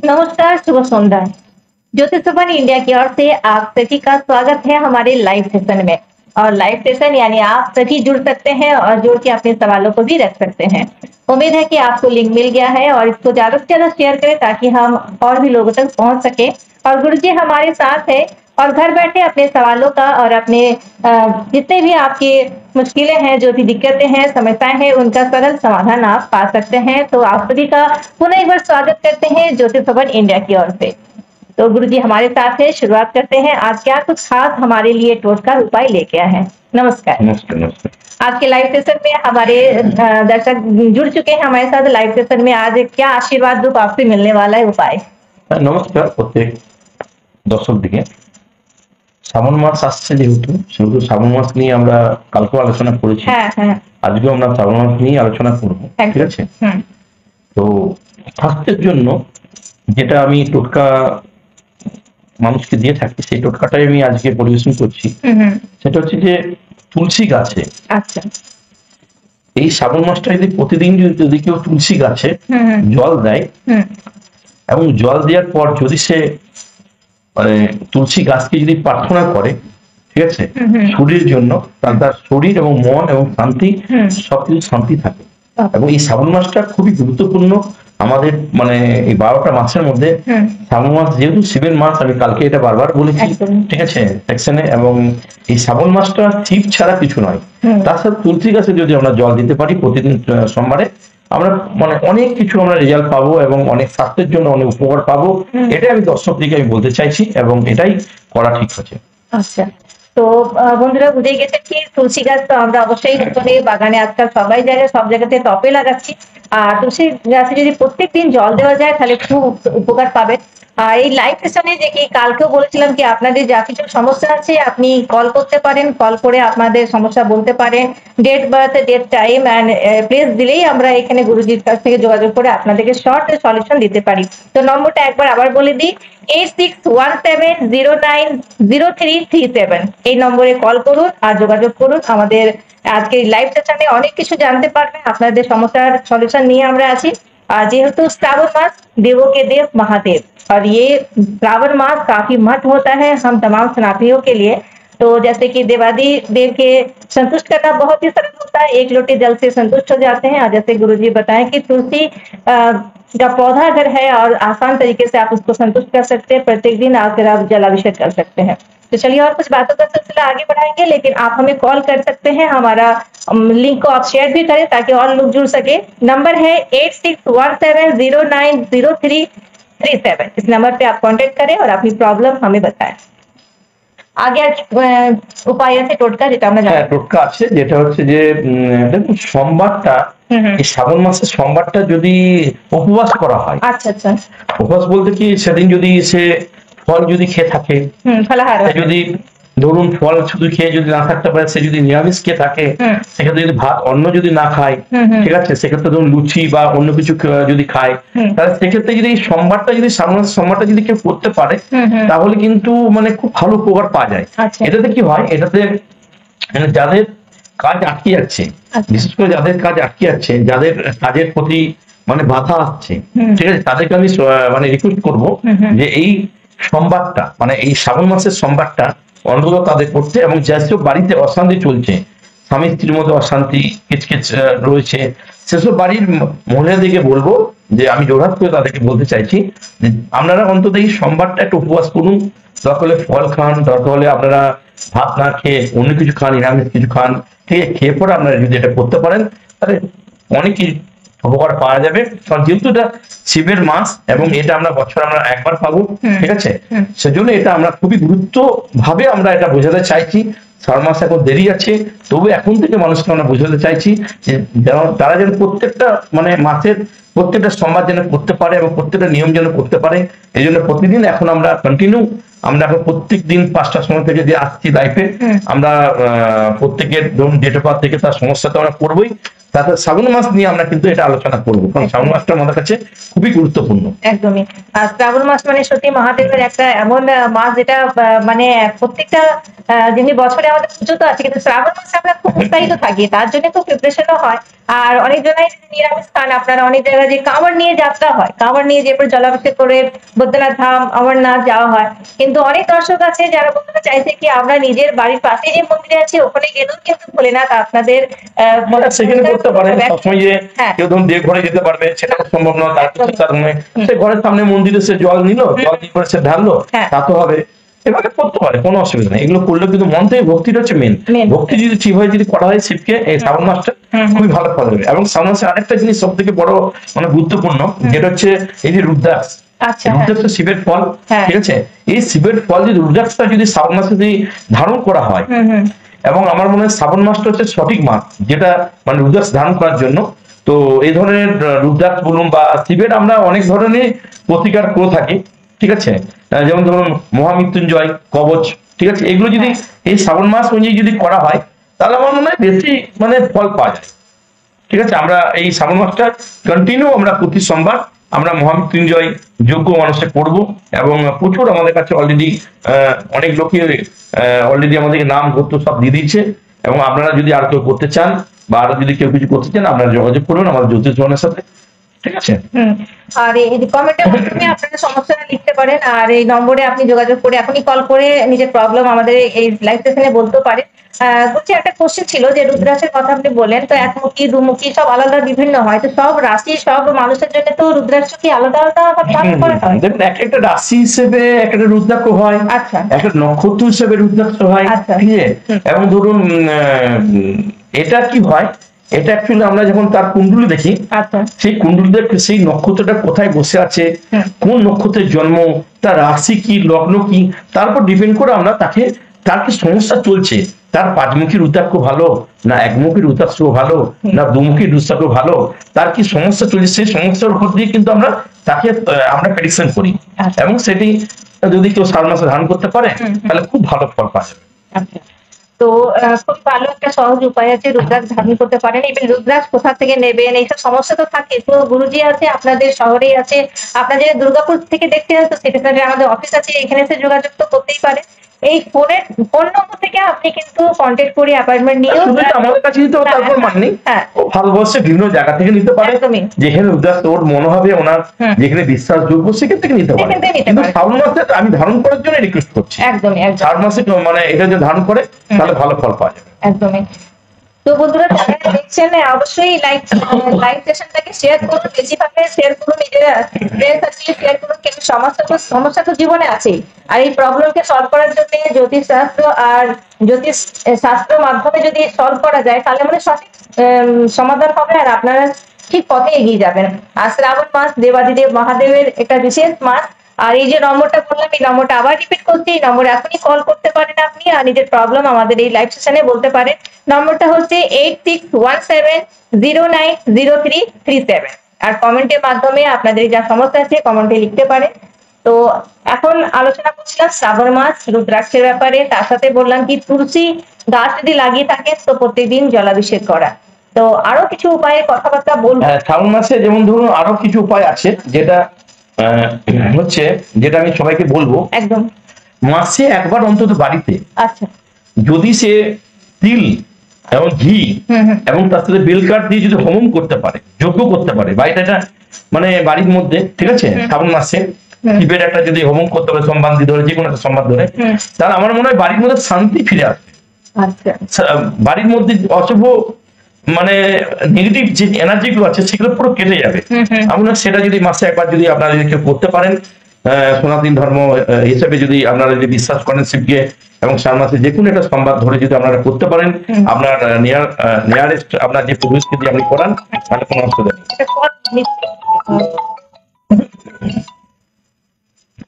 नमस्कार, शुभ संध्या। ज्योतिष भवन इंडिया की ओर से आप सभी का स्वागत है हमारे लाइव सेशन में। और लाइव सेशन यानी आप सभी जुड़ सकते हैं और जुड़ के अपने सवालों को भी रख सकते हैं। उम्मीद है कि आपको लिंक मिल गया है और इसको ज्यादा से ज्यादा शेयर करें ताकि हम और भी लोगों तक पहुंच सके। और गुरुजी हमारे साथ है और घर बैठे अपने सवालों का और अपने जितने भी आपकी मुश्किलें हैं, जो भी दिक्कतें हैं, समस्याएं हैं, उनका सरल समाधान आप पा सकते हैं। तो आप सभी का पुनः एक बार स्वागत करते हैं ज्योतिष भवन इंडिया की ओर से। तो गुरुजी हमारे साथ है, शुरुआत करते हैं। आज क्या कुछ खास हमारे लिए टोटका उपाय लेके आए हैं? नमस्कार। नमस्कार। आज के लाइव सेशन में हमारे दर्शक जुड़ चुके हैं हमारे साथ लाइव सेशन में। आज क्या आशीर्वाद रूप आपसे मिलने वाला है उपाय? नमस्कार प्रत्येक दर्शक दिखे। শ্রাবণ মাস আসছে যেহেতু সেহেতু শ্রাবণ মাস নিয়ে আমরা কালকেও আলোচনা করেছি, আজকেও আমরা শ্রাবণ মাস নিয়ে আলোচনা করব। ঠিক আছে, তো স্বাস্থ্যের জন্য যেটা আমি টোটকা মানুষকে দিয়ে থাকি সেই টোটকাটাই আমি আজকে পরিবেশন করছি। সেটা হচ্ছে যে তুলসী গাছে, আচ্ছা, এই শ্রাবণ মাসটা যদি প্রতিদিন যদি কেউ তুলসী গাছে জল দেয় এবং জল দেওয়ার পর যদি সে মানে তুলসী গাছকে যদি প্রার্থনা করে, ঠিক আছে, শরীরের জন্য, তার শরীর এবং মন এবং শান্তি সবকিছু শান্তি থাকে। এবং এই শ্রাবণ মাসটা খুবই গুরুত্বপূর্ণ আমাদের, মানে এই 12টা মাসের মধ্যে শ্রাবণ মাস যেহেতু শিবের মাস, আমি কালকে এটা বারবার বলেছি, ঠিক আছে সেকশনে। এবং এই শ্রাবণ মাসটা শিব ছাড়া কিছু নয়। তার সাথে তুলসী গাছে যদি আমরা জল দিতে পারি প্রতিদিন সোমবারে, আমরা মানে অনেক কিছু আমরা রেজাল্ট পাবো এবং অনেক স্বাস্থ্যের জন্য অনেক উপকার পাবো। এটাই আমি দর্শকদেরকে আমি বলতে চাইছি এবং এটাই করা ঠিক আছে। আচ্ছা, তো বন্ধুরা বুঝে গেছে কি তুলসী গাছ তো আমরা অবশ্যই বাগানে আজকাল সবাই জায়গায় সব জায়গাতে টপে লাগাচ্ছি। আর তুলসী গাছে যদি প্রত্যেকদিন জল দেওয়া যায় তাহলে খুব উপকার পাবে। আর এই লাইভ সেশনে যে কি কালকেও বলেছিলাম কি আপনাদের যা কিছু সমস্যা আছে আপনি কল করতে পারেন, কল করে আপনাদের সমস্যা বলতে পারেন, date birth, date time and place দিলেই আমরা এখানে গুরুজির কাছ থেকে যোগাযোগ করে আপনাদেরকে শর্ট সলিউশন দিতে পারি। তো নম্বরটা একবার আবার বলে দিই, 8617090337 এই নম্বরে কল করুন আর যোগাযোগ করুন। আমাদের আজকে লাইভ সেশনে অনেক কিছু জানতে পারবেন, আপনাদের সমস্যার সলিউশন নিয়ে আমরা আছি। আর যেহেতु श्रावण मास देवों के देव महादेव और ये श्रावण मास काफी महत्व होता है हम तमाम सनातनियों के लिए। तो जैसे कि देवादी देव के संतुष्ट करना बहुत ही सरल होता है, एक लोटे जल से संतुष्ट हो जाते हैं। और जैसे गुरुजी बताएं कि तुलसी का पौधा अगर है और आसान तरीके से आप उसको संतुष्ट कर सकते हैं, प्रत्येक दिन आकर आप जलाभिषेक कर सकते हैं। तो चलिए और कुछ बातों का सिलसिला आगे बढ़ाएंगे, लेकिन आप हमें कॉल कर सकते हैं। हमारा लिंक को आप शेयर भी करें ताकि और लोग जुड़ सके। नंबर है 8617090337। इस नंबर पे आप कांटेक्ट करें और अपनी प्रॉब्लम हमें बताएं। আগে উপায় আছে টোটকা, যেটা আমরা জানি। টোটকা আছে, যেটা হচ্ছে যে দেখুন সোমবারটা, এই শ্রাবণ মাসের সোমবারটা যদি উপবাস করা হয়। আচ্ছা আচ্ছা, উপবাস বলতে কি সেদিন যদি সে ফল যদি খেয়ে থাকে, ফলাহার যদি ধরুন ফল শুধু খেয়ে যদি না থাকতে পারে, সে যদি নিরামিষ খেয়ে থাকে, সেক্ষেত্রে যদি ভাত অন্ন যদি না খায়, ঠিক আছে, সেক্ষেত্রে ধরুন লুচি বা অন্য কিছু যদি খায়, তাহলে সেক্ষেত্রে যদি এই সোমবারটা যদি সোমবারটা যদি কেউ করতে পারে তাহলে কিন্তু মানে খুব ভালো উপকার পাওয়া যায়। এটাতে কি হয়, এটাতে মানে যাদের কাজ আটকে যাচ্ছে, বিশেষ করে যাদের কাজ আটকে যাচ্ছে, যাদের কাজের প্রতি মানে বাধা আসছে, ঠিক আছে, তাদেরকে আমি মানে রিকোয়েস্ট করবো যে এই সোমবারটা মানে এই শ্রাবণ মাসের সোমবারটা অন্তত তাদের করতে। এবং যেসব বাড়িতে অশান্তি চলছে, স্বামী স্ত্রীর মধ্যে অশান্তি কিচকিচ রয়েছে, সেসব বাড়ির মহিলাদেরকে বলবো যে আমি জোরহাত করে তাদেরকে বলতে চাইছি যে আপনারা অন্তত এই সোমবারটা একটু উপবাস করুন। দরকার হলে ফল খান, দরকার হলে আপনারা ভাত না খেয়ে অন্য কিছু খান, নিরামিষ কিছু খান, ঠিক আছে, খেয়ে পরে আপনারা যদি এটা করতে পারেন তাহলে অনেক কিছু উপকার পাওয়া যাবে। যেহেতু এটা শিবের মাস এবং এটা আমরা বছর আমরা একবার পাবো, ঠিক আছে, সেজন্য এটা আমরা খুবই গুরুত্ব ভাবে আমরা এটা বোঝাতে চাইছি। 4 মাস এখন দেরি আছে, তবু এখন থেকে মানুষকে আমরা বোঝাতে চাইছি যে তারা যেন প্রত্যেকটা মানে মাসের প্রত্যেকটা সোমবার যেন করতে পারে এবং প্রত্যেকটা নিয়ম যেন করতে পারে। এই জন্য প্রতিদিন এখন আমরা কন্টিনিউ আমরা এখন প্রত্যেক দিন 5টার সময় থেকে যে আসছি লাইফে, আমরা প্রত্যেকের ধরুন ডেট অফ বার্থ থেকে তার সমস্যা তো আমরা করবোই, তাতে শ্রাবণ মাস নিয়ে আমরা কিন্তু এটা আলোচনা করবো, কারণ শ্রাবণ মাসটা আমাদের কাছে খুবই গুরুত্বপূর্ণ। একদমই। আর শ্রাবণ মাস মানে সত্যি মহাদেবের একটা এমন মাস যেটা মানে প্রত্যেকটা যেমনি বছরে আমাদের পুজো তো আছে, কিন্তু শ্রাবণ মাসে আমরা খুব উৎসাহিত থাকি, তার জন্য খুব প্রিপারেশনও হয়। আর অনেক জনাই নিরামিষ খান, আপনারা অনেক জায়গায় যে কাঁওয়াড় নিয়ে যাত্রা হয়, কাঁওয়াড় নিয়ে যে জলাভিষেক করে বদ্রীনাথ ধাম অমরনাথ যাওয়া হয়। কিন্তু অনেক দর্শক আছে যারা বলতে চাইছে কি আমরা নিজের বাড়ির পাশে যে মন্দিরে আছে ওখানে গেলেও কিন্তু ভোলেনাথ আপনাদের সেখানে করতে পারে। সবসময় যে কেউ ধরুন দেবঘরে যেতে পারবে সেটা সম্ভব নয়, তার সে ঘরের সামনে মন্দিরে সে জল নিল, জল দিয়ে করে সে ঢাললো, তা তো হবে, এভাবে করতে পারে, কোনো অসুবিধা নেই। এগুলো করলে কিন্তু মন থেকে ভক্তিটা হচ্ছে মেন। ভক্তি যদি ঠিকভাবে যদি করা হয় শিবকে, এই শ্রাবণ মাসটা খুবই ভালো ফল দেবে। এবং শ্রাবণ মাসে আরেকটা জিনিস সব থেকে বড় মানে গুরুত্বপূর্ণ, যেটা হচ্ছে এই যে রুদ্রাক্ষ, রুদ্রাক্ষ শিবের ফল, ঠিক আছে, এই শিবের ফল যদি রুদ্রাক্ষটা যদি শ্রাবণ মাসে যদি ধারণ করা হয়, এবং আমার মনে হয় শ্রাবণ মাসটা হচ্ছে সঠিক মাস যেটা মানে রুদ্রাক্ষ ধারণ করার জন্য। তো এই ধরনের রুদ্রাক্ষ বলুন বা শিবের আমরা অনেক ধরনের প্রতিকার করে থাকি, ঠিক আছে, যেমন ধরুন মহামৃত্যুঞ্জয়, কবচ, ঠিক আছে, এগুলো যদি এই শ্রাবণ মাস অনুযায়ী যদি করা হয় তাহলে আমার মনে হয় বেশি মানে ফল পাওয়া যায়। ঠিক আছে, আমরা এই শ্রাবণ মাসটা কন্টিনিউ আমরা প্রতি সোমবার আমরা মহামৃত্যুঞ্জয় যজ্ঞ মানুষে করবো, এবং প্রচুর আমাদের কাছে অলরেডি অনেক লোকই অলরেডি আমাদেরকে নাম গোত্র সব দিয়ে দিচ্ছে। এবং আপনারা যদি আর কেউ করতে চান বা আরো যদি কেউ কিছু করতে চান আপনারা যোগাযোগ করুন আমাদের জ্যোতিষ ভবনের সাথে, ঠিক আছে। আর এই কমেন্টের মাধ্যমে আপনারা সমস্যাটা লিখতে পারেন, আর এই নম্বরে আপনি যোগাযোগ করে এখনই কল করে নিজের প্রবলেম আমাদের এই লাইভ সেশনে বলতে পারেন। বলছি একটা কোশ্চেন ছিল যে রুদ্রাক্ষের কথা আপনি বললেন, তো একমুখী দুমুখী সব আলাদা বিভিন্ন হয়, তো সব রাশি সব মানুষের জন্য তো রুদ্রাক্ষ কি আলাদা আলাদা ভাবে করা হয়? দেখুন এক একটা রাশি হিসেবে একটা রুদ্রাক্ষ হয়, আচ্ছা, একটা নক্ষত্র হিসেবে রুদ্রাক্ষ হয়, ঠিক আছে। এবং ধরুন এটা কি হয়, এটা অ্যাকচুয়ালি আমরা যখন তার কুণ্ডলী দেখি, সেই কুণ্ডলীতে সেই নক্ষত্রটা কোথায় বসে আছে, কোন নক্ষত্রের জন্ম, তার রাশি কি, লগ্ন কি, তারপর ডিপেন্ড করে আমরা তাকে তার কি সমস্যা চলছে, তার পাঁচমুখী রুদ্রাক্ষ ভালো না একমুখী রুদ্রাক্ষ ভালো না দুমুখী রুদ্রাক্ষ ভালো, তার কি সমস্যা চলছে সেই সমস্যার উপর দিয়ে কিন্তু আমরা তাকে আমরা প্রেডিকশন করি। এবং সেটি যদি কেউ শ্রাবণ মাসে ধারণ করতে পারে তাহলে খুব ভালো ফল পাওয়া যাবে। তো খুব ভালো একটা সহজ উপায় আছে, রুদ্রাক্ষ ধারণ করতে পারেন। এবার রুদ্রাক্ষ কোথা থেকে নেবেন এইসব সমস্যা তো থাকে, তো গুরুজি আছে আপনাদের শহরেই আছে, আপনারা যদি দুর্গাপুর থেকে দেখতে চান তো সেটা আমাদের অফিস আছে, এখানে এসে যোগাযোগ তো করতেই পারে। এই ফোন নম্বর থেকে আপনি কিন্তু কন্ট্যাক্ট করে অ্যাপয়েন্টমেন্ট নিয়ে আমাদের কাছে নিতে হবে, তারপর মানে ভারতবর্ষের বিভিন্ন জায়গা থেকে নিতে পারে, যেখানে রুদ্রাক্ষ ওর মনে হবে ওনার যেখানে বিশ্বাসযোগ্য সেখান থেকে নিতে পারে। কিন্তু শ্রাবণ মাসে আমি ধারণ করার জন্য রিকোয়েস্ট করছি, একদমই শ্রাবণ মাসে মানে এটা যে ধারণ করে তাহলে ভালো ফল পাওয়া যাবে। একদমই। তো বন্ধুরা যারা দেখছেন অবশ্যই লাইভ সেশনটাকে শেয়ার করুন, বেশিভাবে শেয়ার করুন, নিজেরা শেয়ার করুন, কিন্তু সমস্যা তো জীবনে আছেই। আর এই প্রবলেমকে সলভ করার জন্য জ্যোতিষ শাস্ত্র মাধ্যমে যদি সলভ করা যায় তাহলে মানে সঠিক সমাধান হবে, আর আপনারা ঠিক পথে এগিয়ে যাবেন। আর শ্রাবণ মাস দেবাদিদেব মহাদেবের একটা বিশেষ মাস। আর এই যে নম্বরটা বললাম এই নম্বরটা আবার রিপিট করছি, এই নম্বরে এখনই কল করতে পারেন আপনি, আর নিজের প্রবলেম আমাদের এই লাইভ সেশনে বলতে পারেন। নম্বরটা হচ্ছে 8617090337। আর কমেন্টের মাধ্যমে আপনাদের যা সমস্যা আছে কমেন্টে লিখতে পারেন। তো এখন আলোচনা করছিলাম শ্রাবণ মাস রুদ্রাক্ষের ব্যাপারে, তার সাথে বললাম কি তুলসী গাছ যদি লাগিয়ে থাকেন তো প্রত্যেকদিন জলাভিষেক করা। তো আরো কিছু উপায়ের কথাবার্তা বলবো। শ্রাবণ মাসে যেমন ধরুন আরো কিছু উপায় আছে, যেটা হচ্ছে যেটা আমি সবাইকে বলবো, একদম মাসে একবার অন্তত বাড়িতে আচ্ছা যদি সে তিল এবং ঘি এবং তার সাথে বেলকাঠ দিয়ে যদি হোমম করতে পারে, যজ্ঞ করতে পারে বাড়িটা, এটা মানে বাড়ির মধ্যে, ঠিক আছে, শ্রাবণ মাসে শিবের একটা যদি হোমম করতে পারে সোমবার ধরে, যে কোনো একটা সোমবার ধরে, তাহলে আমার মনে হয় বাড়ির মধ্যে শান্তি ফিরে আসবে। বাড়ির মধ্যে অশুভ মানে নেগেটিভ যে এনার্জি গুলো আছে সেগুলো পুরো কেটে যাবে। আমরা সেটা যদি মাসে একবার যদি আপনারা যদি কেউ করতে পারেন, সনাতন ধর্ম হিসেবে যদি আপনারা যদি বিশ্বাস করেন শিবকে, এবং শ্রাবণ মাসে যে কোনো একটা সোমবার ধরে যদি আপনারা করতে পারেন, আপনার নিয়ারেস্ট আপনার যে পুরুষকে দিয়ে আপনি করান তাহলে কোনো অসুবিধা নেই।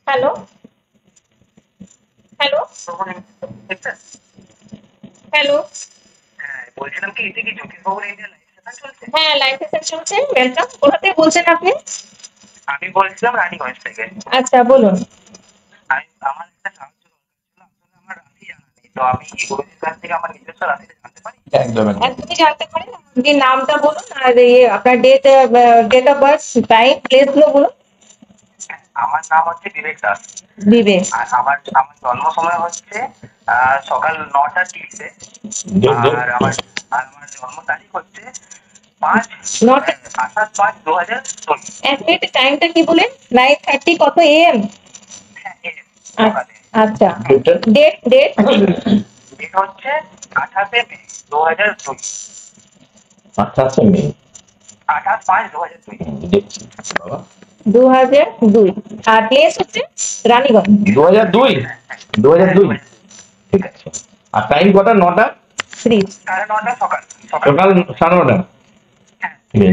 হ্যালো হ্যালো হ্যালো, বলছিলাম কি এটা কি জ্যোতিষবাবুর এরিয়া লাইভ সেশন চলছে? হ্যাঁ লাইভ সেশন চলছে, ওয়েলকাম। কোথা থেকে বলছেন আপনি? আমি বলছিলাম রানীগঞ্জ থেকে। আচ্ছা বলুন। আমার একটা সাহায্য দরকার ছিল, আসলে আমার রাশি জানা নেই, তো আমি কি গুরুজির কাছ থেকে আমার নিজস্ব রাশিটা জানতে পারি? একদমই জানতে পারেন। আপনি নামটা বলুন আর আপনার date of birth, time, place গুলো বলুন। আমার নাম হচ্ছে বিবেক দাস। বিবেক। আর আমার জন্ম সময় হচ্ছে সকাল 9:30-এ। আর আমার জন্ম তারিখ হচ্ছে 28/5/2024। এক মিনিট, টাইমটা কি বলেন? 9:30 কত AM? আচ্ছা, ডেট হচ্ছে 28 মে 2002। 28 মে 28/5/2002। 2002। আর প্লেস হচ্ছে রানীগঞ্জ। 2002 ঠিক আছে। আর টাইম কটা? 9:30 সকাল 9:30।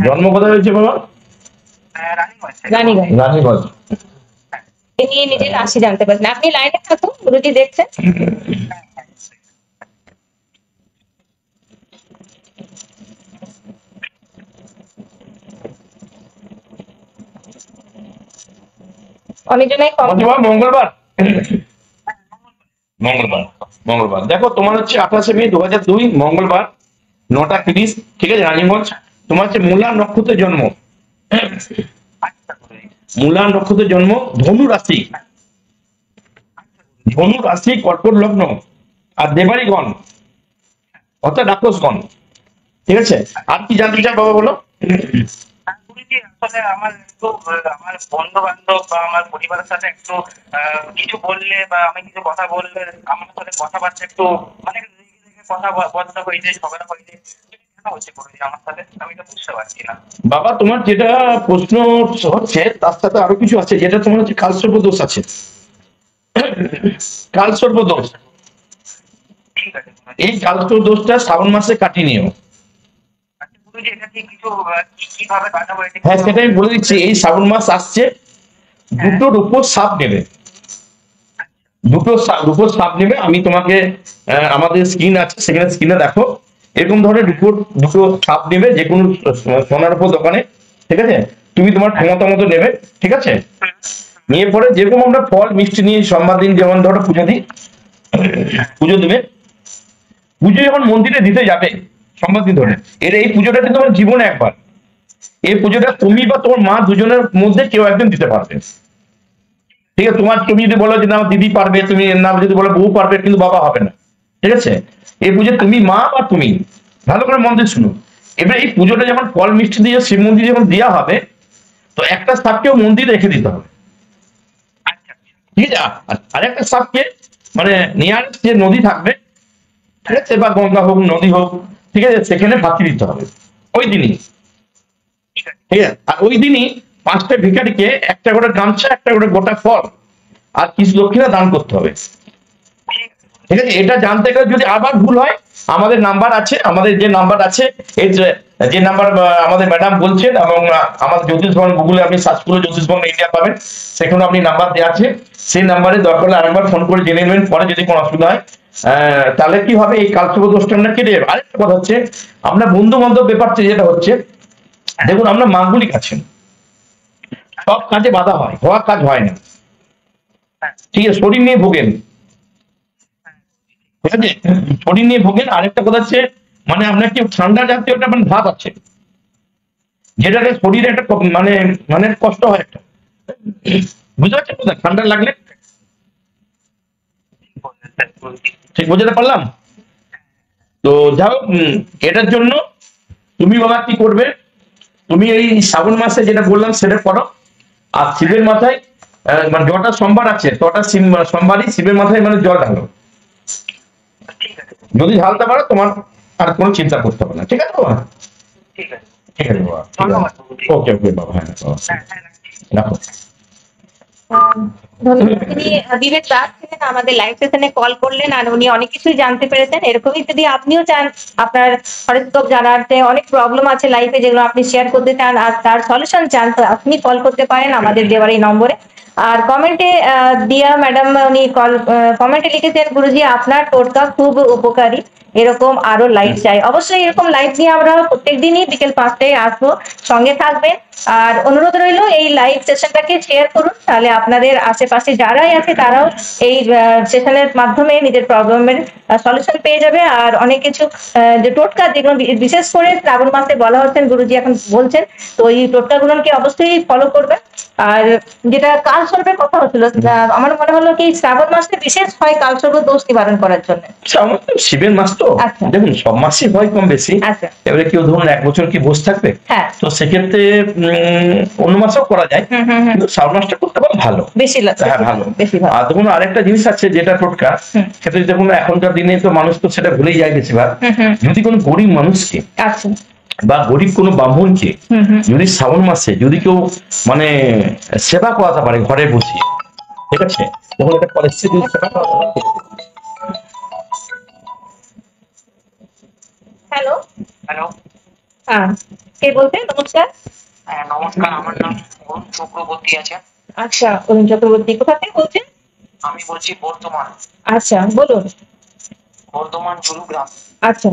জন্ম কোথায় হয়েছে বাবা? রানীগঞ্জ। নিয়ে নিজের রাশি জানতে পারছেন। আপনি লাইনে থাকুন, গুরুজি দেখছেন। অনেকজনাই মঙ্গলবার দেখো, তোমার হচ্ছে 28 মে 2002 মঙ্গলবার 9:30, ঠিক আছে, রানীগঞ্জ। তোমার হচ্ছে মূলা নক্ষত্রের জন্ম। মূলা নক্ষত্রের জন্ম, ধনু রাশি, কর্কট লগ্ন, আর দেবাড়িগণ অর্থাৎ রাক্ষসগণ, ঠিক আছে। আর কি জানতে চাও বাবা, বলো। আসলে আমার বন্ধু বান্ধব বা আমার পরিবারের সাথে একটু কিছু বললে বা আমি কিছু কথা বললে আমার সাথে কথাবার্তা একটু মানে কথা বন্ধ হয়ে যায়, ঝগড়া হয়ে যায়। কেন হচ্ছে গুরুজি আমার সাথে? আমি তো বুঝতে পারছি না। বাবা, তোমার যেটা প্রশ্ন হচ্ছে তার সাথে আরো কিছু আছে, যেটা তোমার হচ্ছে কালসর্প দোষ আছে। কালসর্প দোষ, ঠিক আছে। এই কালসর্প দোষটা শ্রাবণ মাসে কাটিয়ে নিও। হ্যাঁ, সেটাই বলে দিচ্ছি। এই শ্রাবণ মাস আসছে, দুটো রূপোর সাপ নেবে। রূপোর সাপ নেবে। আমি তোমাকে আমাদের স্ক্রিন আছে, সেখানে স্ক্রিনে দেখো, এরকম ধরনের দুটো সাপ নেবে যে কোনো সোনার উপর দোকানে, ঠিক আছে। তুমি তোমার ক্ষমতা মতো নেবে, ঠিক আছে। নিয়ে পরে যেরকম আমরা ফল মিষ্টি নিয়ে সোমবার দিন যেমন ধরো পুজো দিই, পুজো দেবে। পুজো যখন মন্দিরে দিতে যাবে সোমবার দিন ধরে, এই পুজোটা কিন্তু তোমার জীবনে একবার। এই পুজোটা তুমি বা তোমার মা দুজনের মধ্যে কেউ একজন দিতে পারবে, ঠিক আছে। তুমি যদি বলো যে না দিদি পারবে, তুমি না যদি বলো বউ পারবে, কিন্তু বাবা হবে না, ঠিক আছে। এই পুজো তুমি মা বা তুমি, ভালো করে মন দিয়ে শুনো। এবার এই পুজোটা যখন ফল মিষ্টি দিয়ে শিব মন্দিরে যখন দেওয়া হবে, তো একটা সাপকেও মন্দিরে রেখে দিতে হবে, ঠিক আছে। আর একটা সাপকে মানে নিয়ারেস্ট যে নদী থাকবে, ঠিক আছে, বা গঙ্গা হোক নদী হোক, ঠিক আছে, সেখানে ফাঁকি দিতে হবে ওই দিনই, ঠিক আছে। আর ওই দিনই 5টা ভিখারিকে একটা করে গামছা, একটা করে গোটা ফল আর কিছু দক্ষিণা দান করতে হবে, ঠিক আছে। এটা জানতে গেলে যদি আবার ভুল হয়, আমাদের নাম্বার আছে, আমাদের যে নাম্বার আছে, এই যে নাম্বার আমাদের ম্যাডাম বলছেন, এবং আমাদের জ্যোতিষ ভবন গুগলে আপনি সার্চ করে জ্যোতিষ ভবন ইন্ডিয়া পাবেন, সেখানে আপনি নাম্বার দেওয়া আছে। সেই নাম্বারে দরকার হলে আরেকবার ফোন করে জেনে নেবেন, পরে যদি কোনো অসুবিধা হয়। তাহলে কি হবে, এই কালসর্প দোষটা আমরা কেটে যাবে। আরেকটা কথা হচ্ছে, আমরা বন্ধু বান্ধব ব্যাপারটা যেটা হচ্ছে, দেখুন আমরা মাঙ্গলিক আছেন, সব কাজে বাধা হয়, হওয়া কাজ হয় না, ঠিক আছে। শরীর নিয়ে ভোগেন, ঠিক আছে, শরীর নিয়ে ভোগেন। আরেকটা কথা হচ্ছে, মানে আপনার কি ঠান্ডা জাতীয় একটা মানে ভাব আছে, যেটাতে শরীরে একটা মানে কষ্ট হয় একটা, বুঝতে পারছেন কোথায় ঠান্ডা লাগলে? ঠিক বোঝাতে পারলাম তো? যাও, এটার জন্য তুমি বাবা কি করবে, তুমি এই শ্রাবণ মাসে যেটা বললাম সেটা করো। আর শিবের মাথায় মানে যটা সোমবার আছে তটা সোমবারই শিবের মাথায় মানে জল ঢালো, যদি ঢালতে পারো তোমার আর কোনো চিন্তা করতে হবে না, ঠিক আছে বাবা? ঠিক আছে বাবা, ওকে বাবা, হ্যাঁ বাবা, রাখো। ধন্যবাদ। তিনি বিবেক দাস ছিলেন, আমাদের লাইভ সেশনে কল করলেন, আর উনি অনেক কিছুই জানতে পেরেছেন। এরকমই যদি আপনিও চান আপনার হরোস্কোপ জানাতে, অনেক প্রবলেম আছে লাইফে যেগুলো আপনি শেয়ার করতে চান আর তার সলিউশন চান, তো আপনি কল করতে পারেন আমাদের দেওয়ার এই নম্বরে। আর কমেন্টে দিয়া ম্যাডাম উনি কমেন্টে লিখেছেন, গুরুজি আপনার টোটকা খুব উপকারী, এরকম আরো লাইভ চাই। অবশ্যই এরকম লাইভ নিয়ে আমরা প্রত্যেক দিনই বিকেল 5টায় আসবো, সঙ্গে থাকবেন। আর অনুরোধ রইল এই লাইভ সেশনটাকে শেয়ার করুন, তাহলে আপনাদের আশেপাশে যারাই আছে তারাও এই সেশনের মাধ্যমে নিজের প্রবলেমের সলিউশন পেয়ে যাবে। আর অনেক কিছু যে টোটকা যেগুলো বিশেষ করে শ্রাবণ মাসে বলা হচ্ছেন, গুরুজি এখন বলছেন, তো এই টোটকাগুলোকে অবশ্যই ফলো করবে। আর যেটা কালসর্পের কথা হচ্ছিল, আমার মনে হলো কি শ্রাবণ মাসে বিশেষ হয় কালসর্প দোষ নিবারণ করার জন্য। শিবের মাস তো, দেখুন সব মাসই হয় কম বেশি। এবারে কেউ ধরুন 1 বছর কি বসে থাকবে, তো সেক্ষেত্রে অন্য মাসেও করা যায়, কিন্তু শ্রাবণ মাসটা করতে পারলে ভালো, বেশি ভালো। আর দেখুন আরেকটা জিনিস আছে যেটা টোটকা, সেটা দেখুন এখনকার দিনে তো মানুষ তো সেটা ভুলেই যায় বেশিরভাগ। যদি কোনো গরিব মানুষকে বা গরিব কোনো ব্রাহ্মণকে যদি শ্রাবণ মাসে যদি কেউ মানে সেবা করাতে পারে ঘরে বসে, ঠিক আছে, তখন একটা পরিস্থিতি যদি সেবা করাতে পারে। হ্যালো হ্যালো, হ্যাঁ কে বলছেন? নমস্কার। হ্যাঁ নমস্কার, আমার নাম অরুণ চক্রবর্তী আছে। আচ্ছা, অরুণ চক্রবর্তী কোথা থেকে বলছেন? আমি বলছি বর্ধমান। আচ্ছা বলুন। বর্ধমান চুরুগ্রাম। আচ্ছা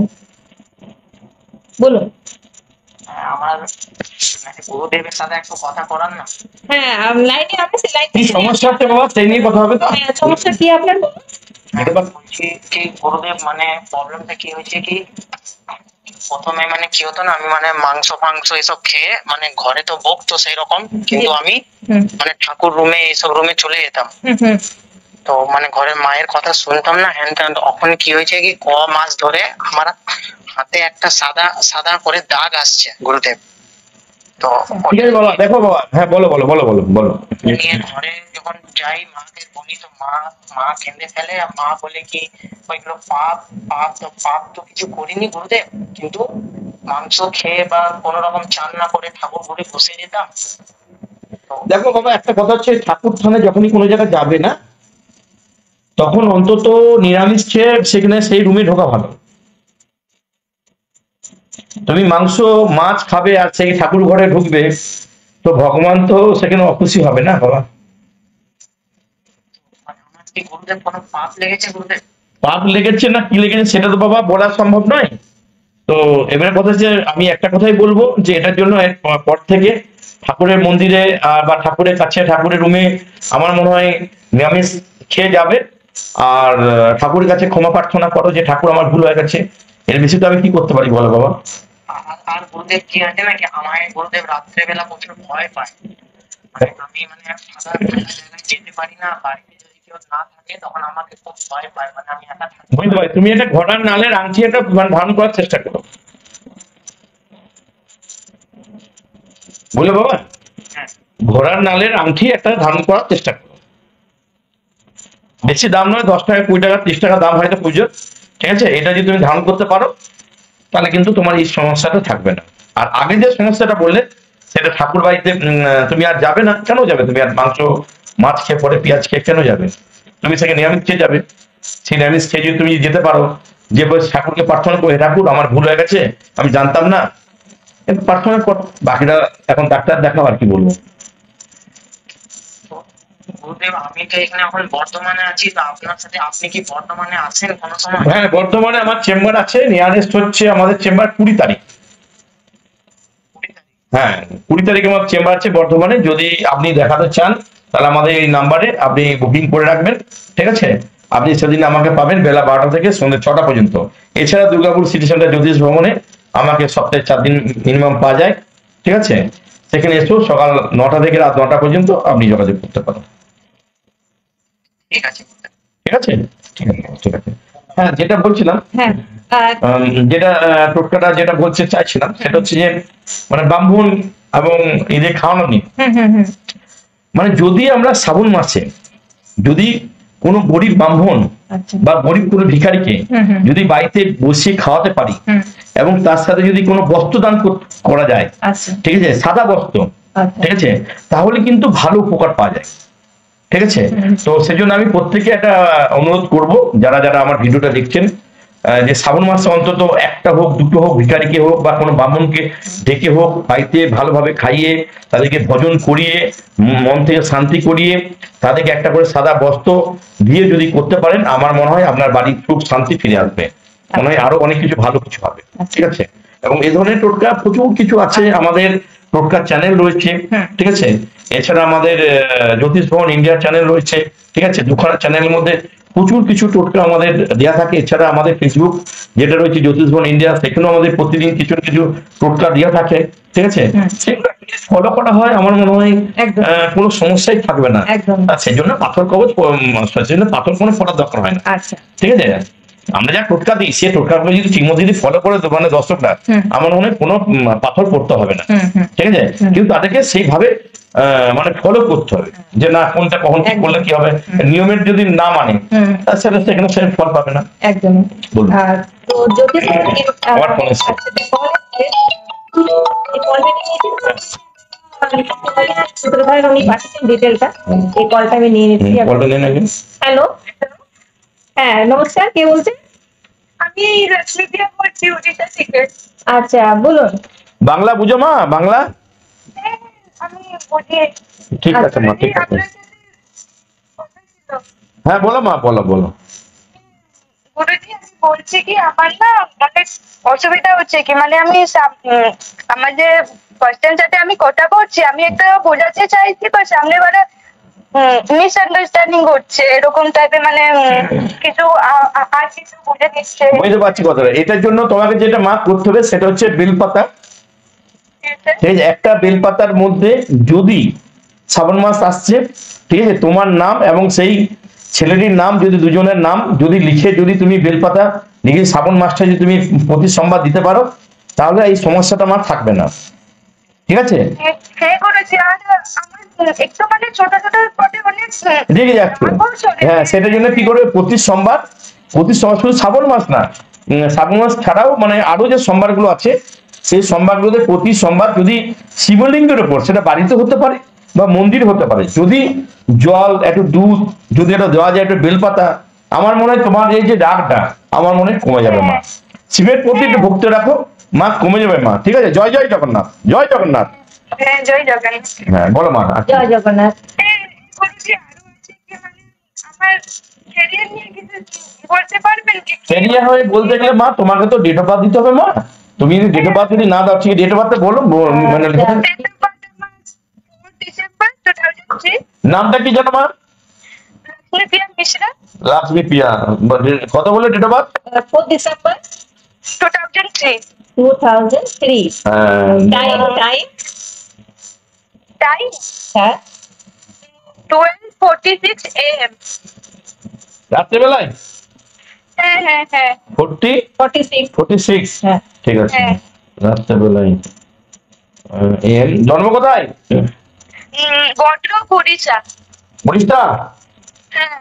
বলুন। আমার গুরুদেবের সাথে একটু কথা করার না। হ্যাঁ লাইনে আমি কি সমস্যা হচ্ছে বাবা, সেই নিয়ে কথা হবে তো? হ্যাঁ সমস্যা কি আপনার? বলছি কি গুরুদেব, মানে প্রবলেমটা কি হয়েছে কি, প্রথমে মানে কি হতো না, আমি মানে মাংস ফাংস এসব খেয়ে মানে ঘরে তো বকতো সেই রকম, কিন্তু আমি মানে ঠাকুর রুমে এইসব রুমে চলে যেতাম। তো মানে ঘরের মায়ের কথা শুনতাম না, হ্যান ত্যান। তখন কি হয়েছে কি মাস ধরে আমার হাতে একটা সাদা সাদা করে দাগ আসছে গুরুদেব। তো দেখো বাবা, হ্যাঁ বলো বলো বলো বলো বলো। ঘরে যখন যাই মাকে বলি, তো মা কেঁদে ফেলে। মা বলে কি ওইগুলো পাপ, পাপ তো কিছু করিনি গুরুদেব, কিন্তু মাংস খেয়ে বা কোন রকম চান না করে ঠাকুর ঘুরে বসে যেতাম। দেখো বাবা, একটা কথা হচ্ছে, ঠাকুর থানে যখনই কোনো জায়গায় যাবে না, তখন অন্তত নিরামিষ খেয়ে সেখানে সেই রুমে ঢোকা ভালো। তুমি মাংস মাছ খাবে আর সেই ঠাকুর ঘরে ঢুকবে, তো ভগবান তো সেখানে অখুশি হবে না বাবা। পাপ লেগেছে না কি লেগেছে সেটা তো বাবা বলা সম্ভব নয়। তো এবারে কথা হচ্ছে, আমি একটা কথাই বলবো যে এটার জন্য পর থেকে ঠাকুরের মন্দিরে বা ঠাকুরের কাছে ঠাকুরের রুমে আমার মনে হয় নিরামিষ খেয়ে যাবে, আর ঠাকুরের কাছে ক্ষমা প্রার্থনা করো যে ঠাকুর আমার ভুল হয়ে গেছে। এর বেশি তো আমি কি করতে পারি বলো বাবা? আর গুরুদেব কি আছে নাকি, আমায় গুরুদেব রাত্রে বেলা প্রচুর ভয় পায়। আমি মানে যেতে পারি না, বাড়িতে যদি কেউ না থাকে তখন আমাকে খুব ভয় পায়, মানে আমি একা থাকি। বুঝতে পারি। তুমি একটা ঘোড়ার নালের আংটি একটা ধারণ করার চেষ্টা করো, বুঝলে বাবা? ঘোড়ার নালের আংটি একটা ধারণ করার চেষ্টা করো। বেশি দাম নয়, 10 টাকা 20 টাকা 30 টাকা দাম হয়তো পুজোর, ঠিক আছে? এটা যদি তুমি ধারণ করতে পারো তাহলে কিন্তু তোমার এই সমস্যাটা থাকবে না। আর আগে যে সমস্যাটা বললে সেটা ঠাকুর বাড়িতে তুমি আর যাবে না, কেন যাবে? তুমি আর মাংস মাছ খেয়ে পরে পেঁয়াজ খেয়ে কেন যাবে? তুমি সেখানে নিরামিষ খেয়ে যাবে। সেই নিরামিষ খেয়ে যদি তুমি যেতে পারো, যে ঠাকুরকে প্রার্থনা করে, ঠাকুর আমার ভুল হয়ে গেছে, আমি জানতাম না, একটু প্রার্থনা করো। বাকিটা এখন ডাক্তার দেখাও, আর কি বলবো। গুরুদেব আমি তো এখানে এখন বর্ধমানে আছি, তো আপনার সাথে আপনি কি বর্ধমানে আছেন কোনো সময়? হ্যাঁ বর্ধমানে আমার চেম্বার আছে, নিয়ারেস্ট হচ্ছে আমাদের চেম্বার 20 তারিখ। হ্যাঁ 20 তারিখে আমার চেম্বার আছে বর্ধমানে। যদি আপনি দেখাতে চান তাহলে আমাদের এই নাম্বারে আপনি বুকিং করে রাখবেন, ঠিক আছে? আপনি সেদিন আমাকে পাবেন বেলা 12টা থেকে সন্ধ্যে 6টা পর্যন্ত। এছাড়া দুর্গাপুর সিটি সেন্টার জ্যোতিষ ভবনে আমাকে সপ্তাহে 4 দিন মিনিমাম পাওয়া যায়, ঠিক আছে? সেখানে এসো, সকাল 9টা থেকে রাত 9টা পর্যন্ত আপনি যোগাযোগ করতে পারেন। ঠিক আছে ঠিক আছে ঠিক আছে ঠিক আছে। হ্যাঁ যেটা বলছিলাম, যেটা টোটকাটা যেটা বলতে চাইছিলাম সেটা হচ্ছে যে মানে ব্রাহ্মণ এবং এদের খাওয়ানো নিয়ে, মানে যদি আমরা শ্রাবণ মাসে যদি কোনো গরিব ব্রাহ্মণ বা গরিব কোনো ভিখারিকে যদি বাড়িতে বসিয়ে খাওয়াতে পারি এবং তার সাথে যদি কোনো বস্ত্র দান করা যায়, ঠিক আছে, সাদা বস্ত্র, ঠিক আছে, তাহলে কিন্তু ভালো উপকার পাওয়া যায়, ঠিক আছে? তো সেজন্য আমি প্রত্যেকে একটা অনুরোধ করব, যারা যারা আমার ভিডিওটা দেখছেন, যে শ্রাবণ মাসে অন্তত একটা হোক দুটো হোক ভিখারিকে হোক বা কোনো ব্রাহ্মণকে ডেকে হোক বাড়িতে ভালোভাবে খাইয়ে তাদেরকে ভজন করিয়ে মন থেকে শান্তি করিয়ে তাদেরকে একটা করে সাদা বস্ত্র দিয়ে যদি করতে পারেন, আমার মনে হয় আপনার বাড়ির খুব শান্তি ফিরে আসবে, মনে হয় আরো অনেক কিছু ভালো কিছু হবে, ঠিক আছে? এবং এই ধরনের টোটকা প্রচুর কিছু আছে, আমাদের টোটকা চ্যানেল রয়েছে, ঠিক আছে? এছাড়া আমাদের জ্যোতিষ ভবন ইন্ডিয়া চ্যানেল রয়েছে, ঠিক আছে? দুখানা চ্যানেলের মধ্যে প্রচুর কিছু টোটকা আমাদের দেওয়া থাকে। এছাড়া আমাদের ফেসবুক যেটা রয়েছে জ্যোতিষবন ইন্ডিয়া, সেখানেও আমাদের প্রতিদিন কিছু না কিছু টোটকা দেওয়া থাকে, ঠিক আছে? সেগুলো ফলো করা হয়, আমার মনে হয় কোনো সমস্যাই থাকবে না। আর সেই জন্য পাথর কবচ, সেজন্য পাথর কোনো পড়ার দরকার হয় না, ঠিক আছে? আমরা যা টোটকা দিই সে টোটকাগুলো যদি ঠিকমতো যদি ফলো করে মানে দর্শকরা, আমার মনে হয় কোনো পাথর পড়তে হবে না, ঠিক আছে? কিন্তু তাদেরকে সেইভাবে মানে ফলো করতে হবে, যে না কোনটা কখন কি করলে কি হবে, নিয়মের যদি না মানে তাছাড়া সেখানে সে ফল পাবে না। একদম। তো জ্যোতিষ আমার ফোন এসছে, উনি পাঠিয়েছেন ডিটেলটা, এই কলটা আমি নিয়ে নিচ্ছি। হ্যালো, হ্যাঁ নমস্কার, কে বলছেন? আমি লক্ষ্মী প্রিয়া বলছি, উড়িষ্যা থেকে। আচ্ছা বলুন। বাংলা বুঝো মা? বাংলা আমি বুঝি। ঠিক আছে মা, ঠিক আছে। হ্যাঁ বলো মা, বলো বলো। গুরুজি আমি বলছি কি, আমার না অনেক অসুবিধা হচ্ছে কি, মানে আমি আমার যে পার্সনের সাথে আমি কথা বলছি, আমি একটা বোঝাতে চাইছি, বা সামনে বারে মিসআন্ডারস্ট্যান্ডিং হচ্ছে এরকম টাইপের, মানে কিছু আর কিছু বুঝে দিচ্ছে। বুঝতে পারছি কথাটা। এটার জন্য তোমাকে যেটা মা করতে হবে সেটা হচ্ছে বেলপাতা। ঠিক আছে, একটা বেলপাতার মধ্যে যদি শ্রাবণ মাস আসছে, ঠিক আছে, তোমার নাম এবং সেই ছেলেটির নাম, যদি দুজনের নাম যদি লিখে যদি তুমি বেলপাতা লিখে শ্রাবণ মাসটা যদি তুমি প্রতি সোমবার দিতে পারো, তাহলে এই সমস্যাটা আমার থাকবে না, ঠিক আছে? একটু মানে ছোট ছোট পদে অনেক রেগে যাচ্ছে। হ্যাঁ, সেটার জন্য কি করবে, প্রতি সোমবার শুধু শ্রাবণ মাস না, শ্রাবণ মাস ছাড়াও মানে আরো যে সোমবার গুলো আছে, সেই সোমবারগুলোতে প্রতি সোমবার যদি শিবলিঙ্গের উপর, সেটা বাড়িতে হতে পারে বা মন্দির হতে পারে, যদি জল একটু দুধ যদি এটা দেওয়া যায়, একটু বেলপাতা, আমার মনে হয় তোমার এই যে রাগটা আমার মনে হয় কমে যাবে মা। শিবের প্রতি একটু ভক্তি রাখো মা, কমে যাবে মা, ঠিক আছে? জয় জয় জগন্নাথ, জয় জগন্নাথ। হ্যাঁ জয় জগন্নাথ। হ্যাঁ বলো মা। জয় জগন্নাথ। আমার ক্যারিয়ার নিয়ে কিছু বলতে পারবেন কি? ক্যারিয়ার হয়ে বলতে গেলে মা তোমাকে তো ডেট অফ বার্থ দিতে হবে মা। তুমি যদি ডেট অফ বার্থ যদি না দাও, ঠিক ডেট অফ বার্থ বলো, মানে নামটা কি জানো মা? লক্ষ্মী প্রিয়া মিশ্রা। লক্ষ্মী প্রিয়া। কত বলে date of birth? 4 December 2003। 2003। Time হ্যাঁ 12:46 AM। রাত্রেবেলায়? হ্যাঁ হ্যাঁ হ্যাঁ 46। হ্যাঁ ঠিক আছে, রাত্রেবেলায়। জন্ম কোথায়? ভদ্রক, উড়িষ্যা। উড়িষ্যা? হ্যাঁ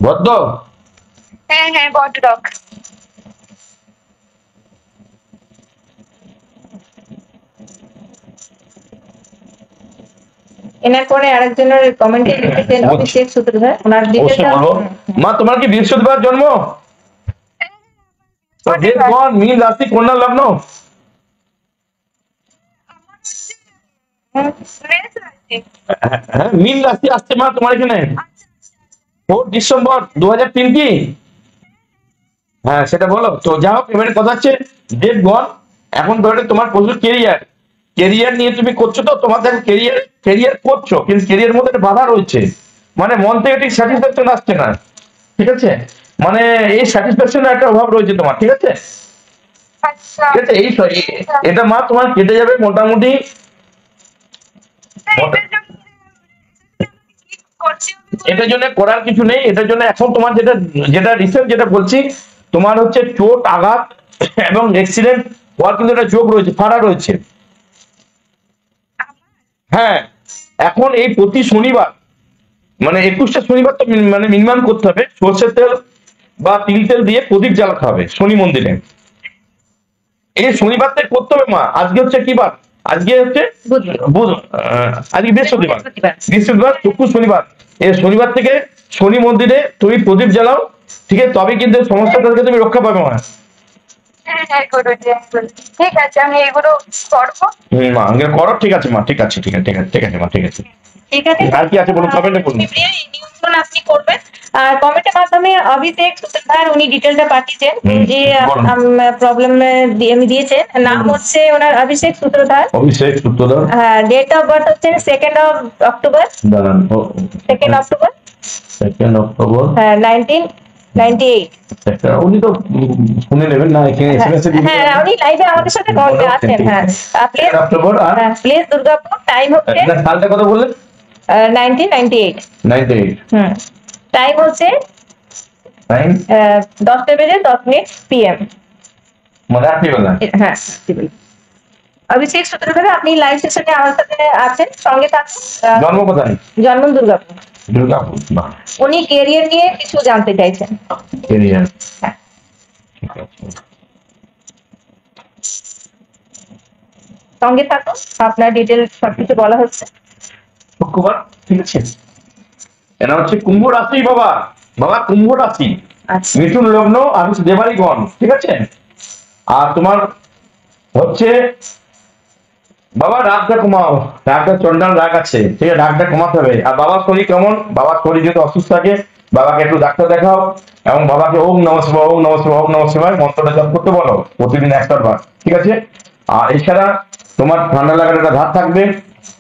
ভদ্র? হ্যাঁ হ্যাঁ ভদ্রক। এনার পরে আরেকজনের কমেন্টে লিখেছেন অভিষেক সূত্রধর, ওনার ডিটেইলটা। মা তোমার কি বৃহস্পতিবার জন্ম? মীন রাশি, কন্যা লগ্ন? হ্যাঁ মীন রাশি আসছে মা তোমার এখানে। 4 ডিসেম্বর 2003 কি? হ্যাঁ সেটা বলো তো। যা হোক, এবারে কথা হচ্ছে ডেট গন। এখন ধরে তোমার প্রচুর কেরিয়ার নিয়ে তুমি করছো, তো তোমার দেখো কেরিয়ার করছো, কিন্তু কেরিয়ার মধ্যে একটা বাধা রয়েছে, মানে মন থেকে ঠিক স্যাটিসফ্যাকশন আসছে না, ঠিক আছে? মানে এই স্যাটিসফ্যাকশনের একটা অভাব রয়েছে তোমার, ঠিক আছে? ঠিক আছে, এই এটা মা তোমার কেটে যাবে মোটামুটি। এটার জন্য করার কিছু নেই। এটার জন্য এখন তোমার যেটা রিসেন্ট যেটা বলছি, তোমার হচ্ছে চোট আঘাত এবং অ্যাক্সিডেন্ট হওয়ার কিন্তু একটা যোগ রয়েছে, ফাড়া রয়েছে। হ্যাঁ, এখন এই প্রতি শনিবার মানে 21টা শনিবার তো মানে মিনিমাম করতে হবে, সর্ষের তেল বা তিল তেল দিয়ে প্রদীপ জ্বালাতে হবে শনি মন্দিরে। এই শনিবার থেকে করতে হবে মা। আজকে হচ্ছে কি বার? আজকে হচ্ছে আজকে বৃহস্পতিবার, শুক্র শনিবার। এই শনিবার থেকে শনি মন্দিরে তুমি প্রদীপ জ্বালাও, ঠিক আছে? তবে কিন্তু সমস্যাটা থেকে তুমি রক্ষা পাবে মা। ঠিক আছে, আমি এগুলো করবো। মা করো, ঠিক আছে মা, ঠিক আছে, ঠিক আছে, ঠিক আছে, ঠিক আছে মা, ঠিক আছে। ঠিক আছে, আর কি আছে বলুন, কমেন্টে বলুন। এই নিউজগুলো আপনি করবেন। আর কমেন্টের মাধ্যমে অভিষেক সূত্রধর উনি ডিটেইলটা পাঠিয়েছেন, যে প্রবলেম আমি দিয়েছেন। নাম হচ্ছে ওনার অভিষেক সূত্রধর। হ্যাঁ, ডেট অফ বার্থ হচ্ছে 2 অক্টোবর। 2 অক্টোবর 2nd অক্টোবর হ্যাঁ 1998। উনি তো শুনে নেবেন না এখানে এসএমএস এ হ্যাঁ উনি লাইভে আমাদের সাথে আছেন। হ্যাঁ প্লেস অক্টোবর আর প্লেস দুর্গাপুর, টাইম হচ্ছে সালটা কত বললেন? 1998। 98 টাইম হচ্ছে টাইম 10:10 PM। মানে রাত্রিবেলা। হ্যাঁ অভিষেক সূত্রধর আপনি লাইভ সেশনে আমার সাথে আছেন, সঙ্গে থাকুন। জন্ম কোথায়? জন্ম দুর্গাপুর। দুর্গাপুর। উনি ক্যারিয়ার নিয়ে কিছু জানতে চাইছেন। ক্যারিয়ার, হ্যাঁ ঠিক আছে। সঙ্গে থাকুন, আপনার ডিটেল সবকিছু বলা হচ্ছে। শুক্রবার, ঠিক আছে। এরা হচ্ছে কুম্ভ রাশি বাবা, বাবা কুম্ভ রাশি, আচ্ছা মিথুন লগ্ন, আমি দেবাড়িগণ, ঠিক আছে। আর তোমার হচ্ছে বাবা রাগটা কমাও, রাগটা চন্ডাল রাগ আছে, ঠিক আছে, রাগটা কমাতে হবে। আর বাবার শরীর কেমন? বাবার শরীর যদি অসুস্থ থাকে বাবাকে একটু ডাক্তার দেখাও, এবং বাবাকে ওম নমঃ শিবায়, ওম নমঃ শিবায়, ওম নমঃ শিবায় মন্ত্রটা জপ করতে বলো প্রতিদিন 100 বার, ঠিক আছে। আর এছাড়া তোমার ঠান্ডা লাগার একটা ধার থাকবে।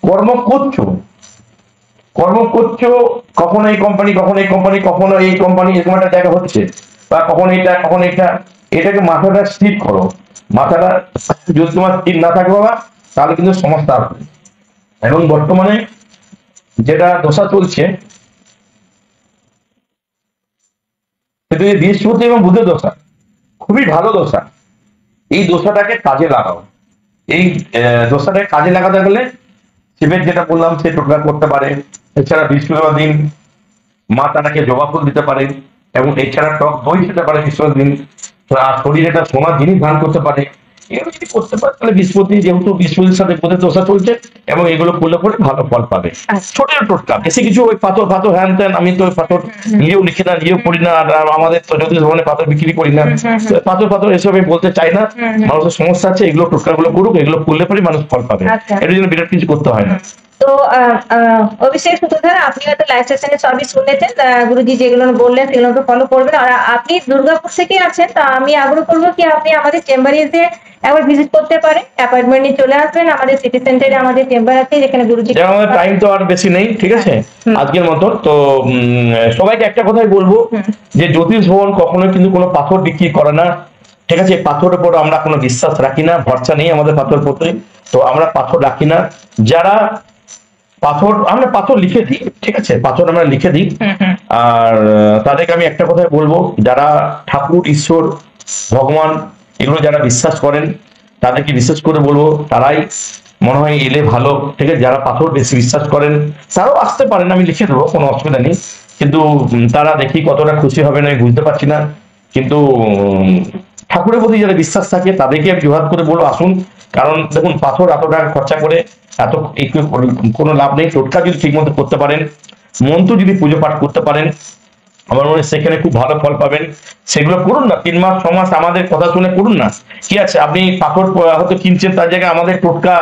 কর্ম করছো, কখনো এই কোম্পানি, কখনো এই কোম্পানি, কখনো এই কোম্পানি, এরকম একটা জায়গা হচ্ছে, বা কখনো এটা কখনো এটা, এটাকে মাথাটা স্থির করো। মাথাটা যদি তোমার স্থির না থাকে বাবা তাহলে কিন্তু সমস্যা আসবে। এবং বর্তমানে যেটা দশা চলছে সেটা বৃহস্পতি এবং বুধের দশা, খুবই ভালো দশা। এই দশাটাকে কাজে লাগাও। এই দশাটাকে কাজে লাগাতে গেলে শিবের যেটা বললাম সে টোটকা করতে পারে। এছাড়া বৃহস্পতিবার দিন মা তারাকে জবা ফুল দিতে পারে, এবং এছাড়া টক দই খেতে পারে বৃহস্পতিবার দিন। আর শরীরে একটা সোনার জিনিস ধারণ করতে পারে। এগুলো যদি করতে পারে তাহলে বৃহস্পতি, যেহেতু বৃহস্পতির সাথে বুধের দশা চলছে, এবং এগুলো করলে পরে ভালো ফল পাবে। ছোট টোটকা, বেশি কিছু ওই পাথর ফাথর হ্যান ত্যান, আমি তো পাথর নিজেও লিখি না, নিজেও করি না, আর আমাদের তো জ্যোতিষ ভবনে পাথর বিক্রি করি না। পাথর ফাথর এসব আমি বলতে চাই না, মানুষের সমস্যা আছে, এগুলো টোটকা গুলো করুক, এগুলো করলে পরে মানুষ ফল পাবে। এর জন্য বিরাট কিছু করতে হয় না। তো অভিষেক সূত্রধর আপনি হয়তো লাইভ সেশনে সবই শুনেছেন, গুরুজি যেগুলো বললেন সেগুলোকে ফলো করবেন। আর আপনি দুর্গাপুর থেকে আছেন, তা আমি আগ্রহ করবো কি আপনি আমাদের চেম্বারে এসে একবার ভিজিট করতে পারেন, অ্যাপয়েন্টমেন্ট নিয়ে চলে আসবেন। আমাদের সিটি সেন্টারে আমাদের চেম্বার আছে, যেখানে গুরুজি, আমাদের টাইম তো আর বেশি নেই, ঠিক আছে, আজকের মতো তো সবাইকে একটা কথাই বলবো যে জ্যোতিষ ভবন কখনোই কিন্তু কোনো পাথর বিক্রি করে না, ঠিক আছে। পাথরের উপর আমরা কোনো বিশ্বাস রাখি না, ভরসা নেই আমাদের পাথর প্রতি, তো আমরা পাথর রাখি না। যারা পাথর, আমরা পাথর লিখে দিই, ঠিক আছে, পাথর আমরা লিখে দিই। আর তাদেরকে আমি একটা কথাই বলবো, যারা ঠাকুর, ঈশ্বর, ভগবান এগুলো যারা বিশ্বাস করেন তাদেরকে বিশেষ করে বলবো তারাই মনে হয় এলে ভালো, ঠিক আছে। যারা পাথর বেশি বিশ্বাস করেন তারাও আসতে পারেন, আমি লিখে দেবো, কোনো অসুবিধা নেই। কিন্তু তারা দেখি কতটা খুশি হবে না আমি বুঝতে পারছি না। কিন্তু ঠাকুরের প্রতি যারা বিশ্বাস থাকে তাদেরকে আমি জোহার করে বলবো আসুন। কারণ দেখুন, পাথর এত টাকা খরচা করে এত কোনো লাভ নেই। টোটকা যদি ঠিক মতো করতে পারেন, মন্ত্র যদি পুজো পাঠ করতে পারেন, আমার মনে হয় সেখানে খুব ভালো ফল পাবেন। সেগুলো করুন না, 3 মাস 6 মাস আমাদের কথা শুনে করুন না, কি আছে। আপনি পাথর হয়তো কিনছেন, তার জায়গায় আমাদের টোটকা,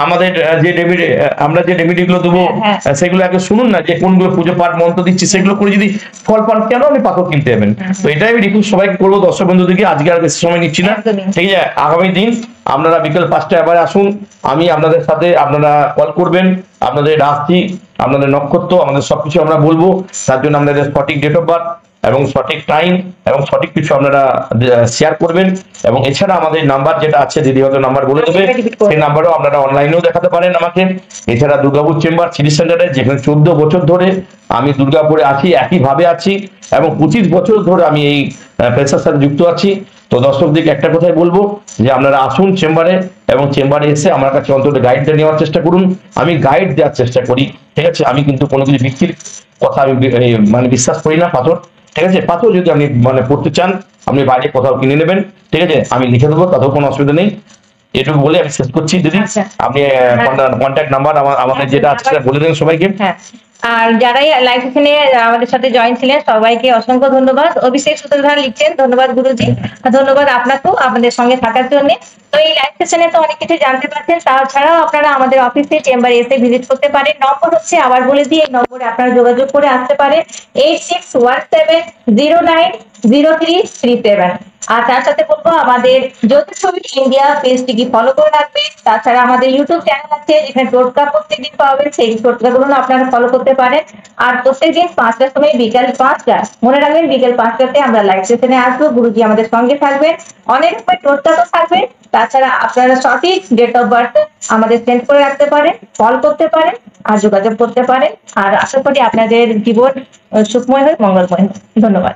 আমাদের যে রেমেডি, আমরা যে রেমেডি গুলো দেবো সেগুলো আগে শুনুন না, যে কোনগুলো পুজো পাঠ মন্ত্র দিচ্ছি সেগুলো করে যদি ফল পান, কেন আমি পাথর কিনতে যাবেন। তো এটাই আমি রিকোয়েস্ট সবাইকে করবো, দর্শক বন্ধুদেরকে। আজকে আর বেশি সময় নিচ্ছি না, ঠিক আছে। আগামী দিন আপনারা বিকেল 5টায় আবার আসুন, আমি আপনাদের সাথে, আপনারা কল করবেন, আপনাদের রাশি, আপনাদের নক্ষত্র, আমাদের সবকিছু আমরা বলবো। তার জন্য আপনাদের সঠিক ডেট অফ বার্থ এবং সঠিক টাইম এবং সঠিক কিছু আপনারা শেয়ার করবেন। এবং এছাড়া আমাদের নাম্বার যেটা আছে, দিদি হয়তো নাম্বার বলে দেবে, সেই নাম্বারও আপনারা অনলাইনেও দেখাতে পারেন আমাকে। এছাড়া দুর্গাপুর চেম্বার সিটি সেন্টারে, যেখানে 14 বছর ধরে আমি দুর্গাপুরে আছি, একইভাবে আছি, এবং 25 বছর ধরে আমি এই পেশার সাথে যুক্ত আছি। তো দর্শকদেরকে একটা কথাই বলবো যে আপনারা আসুন চেম্বারে, এবং চেম্বারে এসে আমার কাছে অন্তত গাইডটা নেওয়ার চেষ্টা করুন। আমি গাইড দেওয়ার চেষ্টা করি, ঠিক আছে। আমি কিন্তু কোনো কিছু বিক্রির কথা আমি মানে বিশ্বাস করি না। পাথর, ঠিক আছে, পাথর যদি আপনি মানে পড়তে চান আপনি বাইরে কোথাও কিনে নেবেন, ঠিক আছে, আমি লিখে দেবো, তাতেও কোনো অসুবিধা নেই। এটুকু বলে আমি শেষ করছি। দিদি আপনি কন্ট্যাক্ট নাম্বার আমাদের যেটা আছে সেটা বলে দেন সবাইকে। আর যারাই লাইভ সেশনে আমাদের সাথে জয়েন ছিলেন সবাইকে অসংখ্য ধন্যবাদ। অভিষেক সূত্রধর লিখছেন, ধন্যবাদ গুরুজি, ধন্যবাদ আপনাকেও আমাদের সঙ্গে থাকার জন্য। তো এই লাইভ সেশনে তো অনেক কিছু জানতে পারছেন, তাছাড়াও আপনারা আমাদের অফিসে চেম্বারে এসে ভিজিট করতে পারেন। নম্বর হচ্ছে, আবার বলে দিই, এই নম্বরে আপনারা যোগাযোগ করে আসতে পারেন 861709 0337। আর তার সাথে বলবো আমাদের জ্যোতিষবিদ ইন্ডিয়া পেজটিকে ফলো করে রাখবেন। তাছাড়া আমাদের ইউটিউব চ্যানেল আছে যেখানে টোটকা প্রত্যেকদিন পাবেন, সেই টোটকাগুলো আপনারা ফলো করতে পারেন। আর প্রত্যেকদিন 5টার সময় বিকাল 5টা, মনে রাখবেন বিকেল 5টাতে আমরা লাইভ সেশনে আসবো, গুরুজি আমাদের সঙ্গে থাকবেন, অনেক রকমের টোটকা তো থাকবে। তাছাড়া আপনারা সঠিক ডেট অফ বার্থ আমাদের সেন্ড করে রাখতে পারেন, কল করতে পারেন আর যোগাযোগ করতে পারেন। আর আশা করি আপনাদের জীবন সুখময় হয়, মঙ্গলময় হয়। ধন্যবাদ।